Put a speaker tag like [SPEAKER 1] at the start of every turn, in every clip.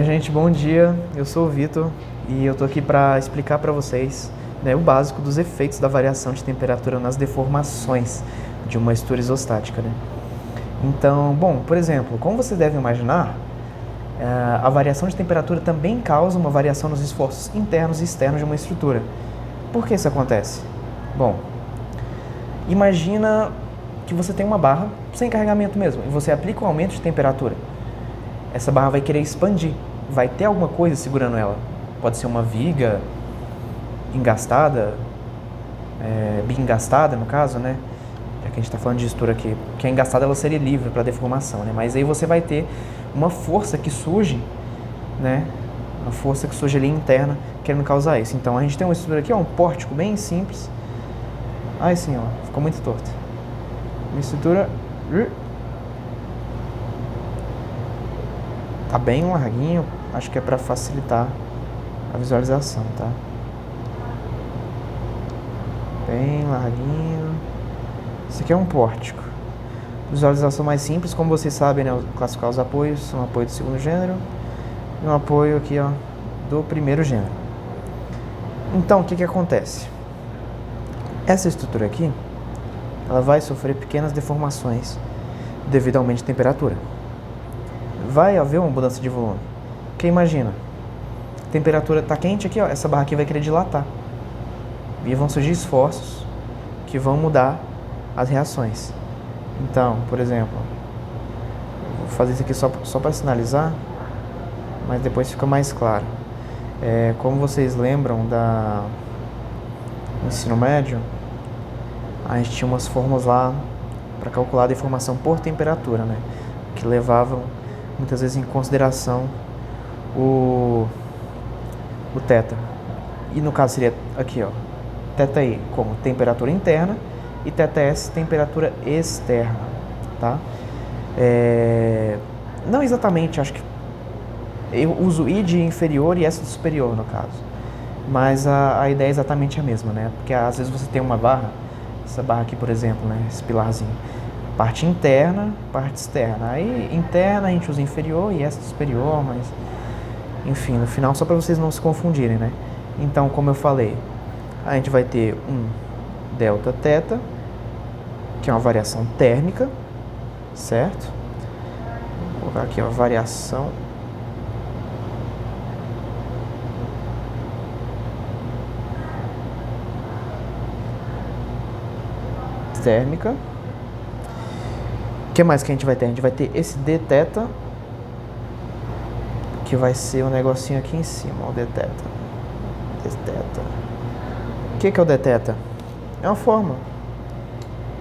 [SPEAKER 1] Oi gente, bom dia, eu sou o Vitor e eu tô aqui para explicar para vocês, né, o básico dos efeitos da variação de temperatura nas deformações de uma estrutura isostática, né? Então, bom, por exemplo, como vocês devem imaginar, a variação de temperatura também causa uma variação nos esforços internos e externos de uma estrutura. Por que isso acontece? Bom, imagina que você tem uma barra sem carregamento mesmo e você aplica um aumento de temperatura. Essa barra vai querer expandir, vai ter alguma coisa segurando ela. Pode ser uma viga engastada, engastada no caso, né? Já que a gente está falando de estrutura aqui, porque a engastada ela seria livre para deformação, né? Mas aí você vai ter uma força que surge, né? Uma força que surge ali interna querendo causar isso. Então a gente tem uma estrutura aqui, ó, um pórtico bem simples. Aí sim, ó, ficou muito torto. Uma estrutura tá bem larguinho, acho que é para facilitar a visualização, tá? Bem larguinho. Isso aqui é um pórtico. Visualização mais simples, como vocês sabem, né? Classificar os apoios, um apoio do segundo gênero e um apoio aqui, ó, do primeiro gênero. Então, o que acontece? Essa estrutura aqui, ela vai sofrer pequenas deformações devido ao aumento de temperatura. Vai haver uma mudança de volume. Porque imagina, a temperatura está quente aqui, ó, essa barra aqui vai querer dilatar. E vão surgir esforços que vão mudar as reações. Então, por exemplo, vou fazer isso aqui só para sinalizar, mas depois fica mais claro. Como vocês lembram do ensino médio, a gente tinha umas fórmulas lá para calcular a deformação por temperatura, né? Que levavam muitas vezes em consideração o θ. E no caso seria aqui, ó, θi como temperatura interna e θs temperatura externa, tá? Não exatamente, acho que eu uso I de inferior e S de superior no caso, mas a ideia é exatamente a mesma, né? Porque às vezes você tem uma barra, essa barra aqui, por exemplo, né, esse pilarzinho, parte interna, parte externa. Aí, interna a gente usa inferior e essa superior, mas... Enfim, no final, só para vocês não se confundirem, né? Então, como eu falei, a gente vai ter um Δθ, que é uma variação térmica, certo? Vou colocar aqui, ó, variação térmica. O que mais que a gente vai ter? A gente vai ter esse dθ, que vai ser um negocinho aqui em cima, ó, o dθ. O que é o dθ? É uma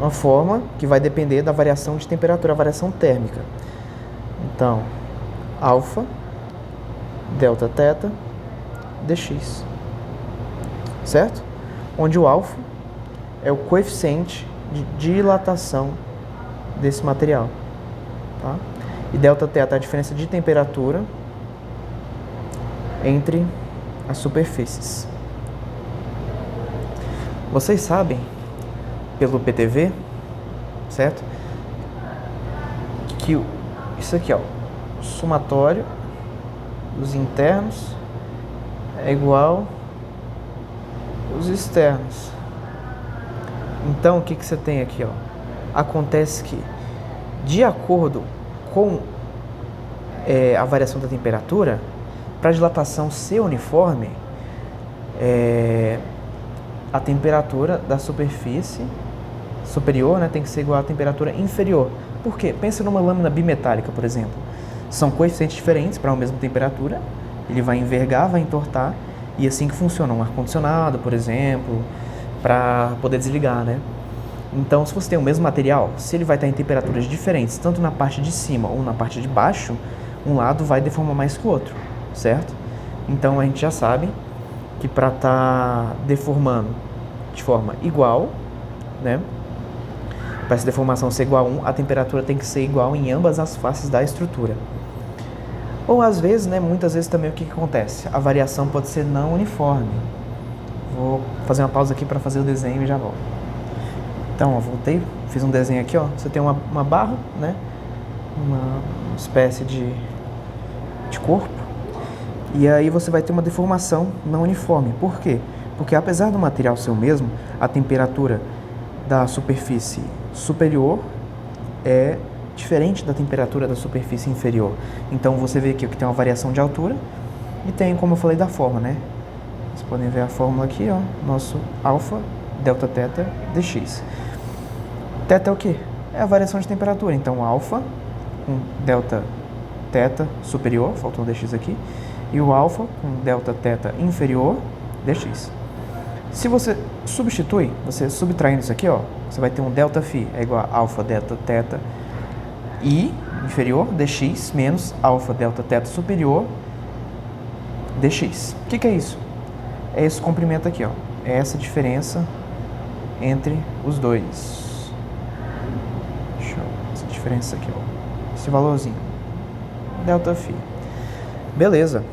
[SPEAKER 1] forma que vai depender da variação de temperatura, a variação térmica. Então, alfa Δθ dx, certo? Onde o alfa é o coeficiente de dilatação desse material, tá? E Δθ é a diferença de temperatura entre as superfícies. Vocês sabem, pelo PTV, certo? Que isso aqui, ó, o somatório dos internos é igual aos externos. Então, o que você tem aqui, ó? Acontece que, de acordo com a variação da temperatura, para a dilatação ser uniforme, a temperatura da superfície superior, né, tem que ser igual à temperatura inferior. Por quê? Pensa numa lâmina bimetálica, por exemplo. São coeficientes diferentes para a mesma temperatura, ele vai envergar, vai entortar, e assim que funciona um ar-condicionado, por exemplo, para poder desligar, né? Então, se você tem o mesmo material, se ele vai estar em temperaturas diferentes, tanto na parte de cima ou na parte de baixo, um lado vai deformar mais que o outro, certo? Então, a gente já sabe que para estar deformando de forma igual, né? Para essa deformação ser igual a 1, a temperatura tem que ser igual em ambas as faces da estrutura. Ou às vezes, né, muitas vezes também o que acontece? A variação pode ser não uniforme. Vou fazer uma pausa aqui para fazer o desenho e já volto. Então, ó, voltei, fiz um desenho aqui, ó. Você tem uma barra, né? Uma espécie de corpo E aí você vai ter uma deformação não uniforme. Por quê? Porque apesar do material ser o mesmo, a temperatura da superfície superior é diferente da temperatura da superfície inferior. Então você vê aqui que tem uma variação de altura e tem, como eu falei, da forma, né? Vocês podem ver a fórmula aqui, ó, nosso alfa, delta, teta, dx. Teta é o quê? É a variação de temperatura. Então alfa com delta, teta superior, faltou um dx aqui, e o alfa com delta, teta inferior, dx. Se você substitui, você subtraindo isso aqui, ó, você vai ter um delta φ é igual a alfa, delta, teta i inferior, dx, menos alfa, delta, teta superior, dx. O que é isso? É esse comprimento aqui, ó. É essa diferença entre os dois. Essa diferença aqui, ó. Esse valorzinho. Delta φ. Beleza.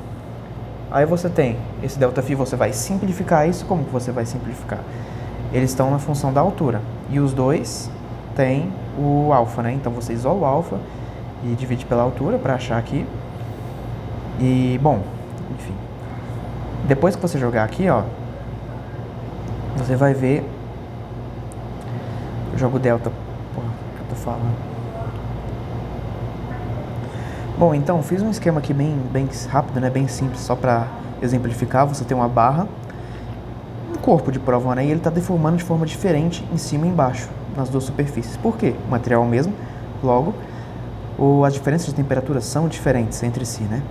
[SPEAKER 1] Aí você tem esse delta φ, você vai simplificar isso. Como que você vai simplificar? Eles estão na função da altura. E os dois têm o alfa, né? Então você isola o alfa e divide pela altura para achar aqui. E, bom, enfim. Depois que você jogar aqui, ó, você vai ver. Eu jogo delta. Porra, o que eu tô falando? Bom, então, fiz um esquema aqui bem rápido, né? Bem simples, só para exemplificar. Você tem uma barra, um corpo de prova, né? E ele está deformando de forma diferente em cima e embaixo, nas duas superfícies. Por quê? O material é o mesmo, logo, as diferenças de temperatura são diferentes entre si, né?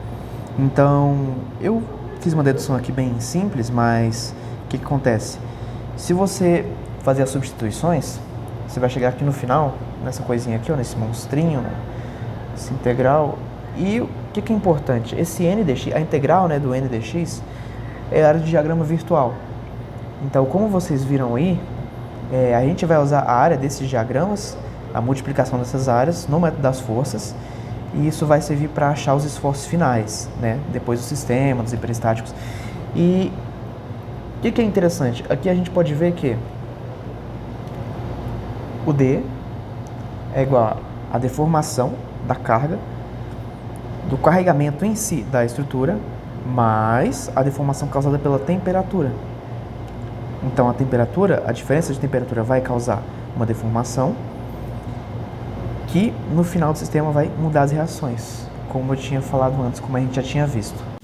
[SPEAKER 1] Então, eu fiz uma dedução aqui bem simples, mas o que acontece? Se você fazer as substituições, você vai chegar aqui no final, nessa coisinha aqui, ó, nesse monstrinho, esse integral. E o que é importante? Esse n dx, a integral, né, do n dx é a área de diagrama virtual. Então, como vocês viram aí, a gente vai usar a área desses diagramas, a multiplicação dessas áreas no método das forças, e isso vai servir para achar os esforços finais, né, depois do sistema, dos hiperestáticos. E o que é interessante? Aqui a gente pode ver que o D é igual a deformação da carga, do carregamento em si da estrutura, mais a deformação causada pela temperatura. Então, a diferença de temperatura vai causar uma deformação que no final do sistema vai mudar as reações, como eu tinha falado antes, como a gente já tinha visto.